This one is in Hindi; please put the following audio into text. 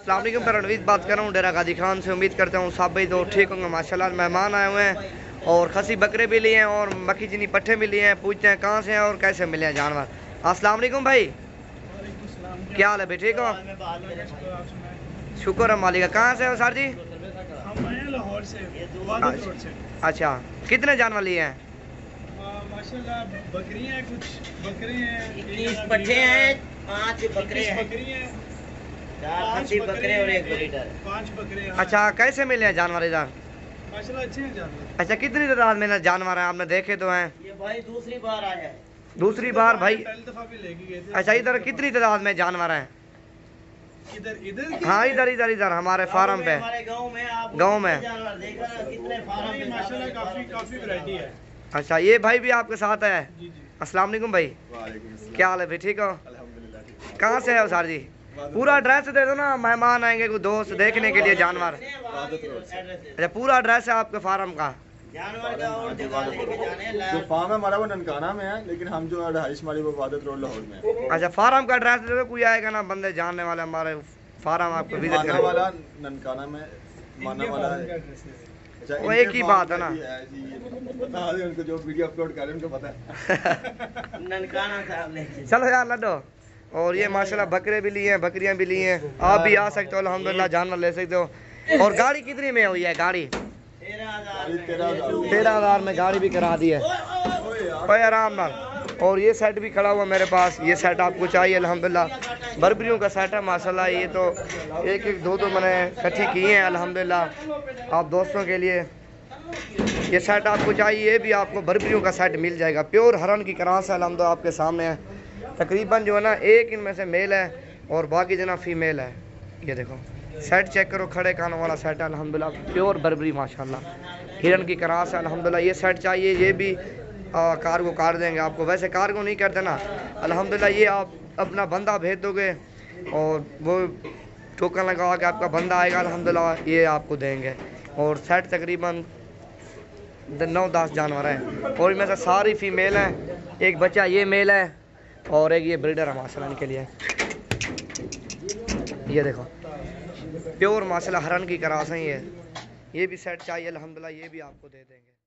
अस्सलाम वालेकुम, मैं रणवीर बात कर रहा हूँ डेरा गाजी खान से। उम्मीद करता हूँ सब भाई तो ठीक होंगे। माशाल्लाह मेहमान आए हुए हैं और खसी बकरे भी लिए हैं और मक्खी चीनी पट्ठे भी लिए हैं। पूछते हैं कहाँ से हैं और कैसे मिले हैं जानवर। अस्सलाम वालेकुम भाई, क्या हाल है भाई, ठीक हो? शुक्र है मालिक का। कहाँ से हो सर जी? लाहौर से। अच्छा, कितने जानवर लिए हैं? माशाल्लाह बकरियां हैं, कुछ बकरे हैं, 21 पट्ठे हैं, 5 बकरे हैं, 5 बकरे और 1 ब्रीडर। 5 बकरे हैं। अच्छा, कैसे मिले हैं जानवर इधर? माशाल्लाह अच्छे हैं जानवर। अच्छा, कितनी तादाद में जानवर हैं आपने देखे तो हैं? ये भाई दूसरी बार आया है। दूसरी बार भाई? पहली दफा भी लेके गए थे। अच्छा, इधर कितनी तादाद में जानवर हैं? इधर हाँ, इधर हमारे फार्म पे, हमारे गाँव में। जानवर देखा कितने फार्म में माशाल्लाह काफी वैरायटी है। अच्छा, ये भाई भी आपके साथ है? जी जी। अस्सलाम वालेकुम भाई, क्या हाल है भाई, ठीक हो? अल्हम्दुलिल्लाह। कहाँ से है सर जी? पूरा एड्रेस दे दो ना, मेहमान आएंगे कोई दोस्त देखने के लिए जानवर। अच्छा, पूरा एड्रेस है आपके फार्म का? जानवर का और जगह लेके जाने हैं। जो फार्म है हमारा वो ननकाना में है, लेकिन हम जो रहाइश हमारी वो वादत रोड लाहौर में है। अच्छा, फार्म का एड्रेस दे दो, कोई आएगा ना बंदे जानने वाले हमारे फार्म आपको विजिट माना करें। वाला ननकाना में, माना वाला है। अच्छा, वो एक ही बात है ना। पता है उनको, जो वीडियो अपलोड कर रहे हैं उनको पता है। ननकाना साहब ने। चलो यार लड्डो। और ये माशाल्लाह बकरे भी लिए हैं, बकरियां भी ली हैं। आप भी आ सकते हो, अल्हम्दुलिल्लाह जानवर ले सकते हो। और गाड़ी कितनी में हुई है? गाड़ी 13,000 में गाड़ी भी करा दी है। ओए आराम नाल। और ये सेट भी खड़ा हुआ मेरे पास। ये सेट आपको चाहिए? अल्हम्दुलिल्लाह बर्बरियों का सेट है माशाल्लाह। ये तो एक दो मैंने इकट्ठी किए हैं अल्हम्दुलिल्लाह आप दोस्तों के लिए। ये सेट आपको चाहिए? ये भी आपको बर्बरियों का सेट मिल जाएगा। प्योर हरन की क्रॉस है अल्हम्दुलिल्लाह, आपके सामने है। तकरीबन जो है ना एक इनमें से मेल है और बाकी जो ना फीमेल है। ये देखो सेट चेक करो, खड़े कानों वाला सेट है अल्हम्दुलिल्लाह, प्योर बर्बरी माशाल्लाह, हिरन की क्रॉस है अल्हम्दुलिल्लाह। ये सेट चाहिए? ये भी कार्गो कर देंगे आपको। वैसे कार्गो नहीं कर देना अल्हम्दुलिल्लाह, ये आप अपना बंदा भेज दोगे और वो टोकन लगा के आपका बंदा आएगा अल्हम्दुलिल्लाह, ये आपको देंगे। और सेट तकरीबन 9-10 जानवर हैं और इनमें से सारी फीमेल हैं। एक बच्चा ये मेल है और एक ये ब्रीडर है माशाल्लाह इनके लिए। ये देखो प्योर माशाल्लाह हरन की क्रॉस है। ये भी सेट चाहिए अल्हम्दुलिल्लाह, ये भी आपको दे देंगे।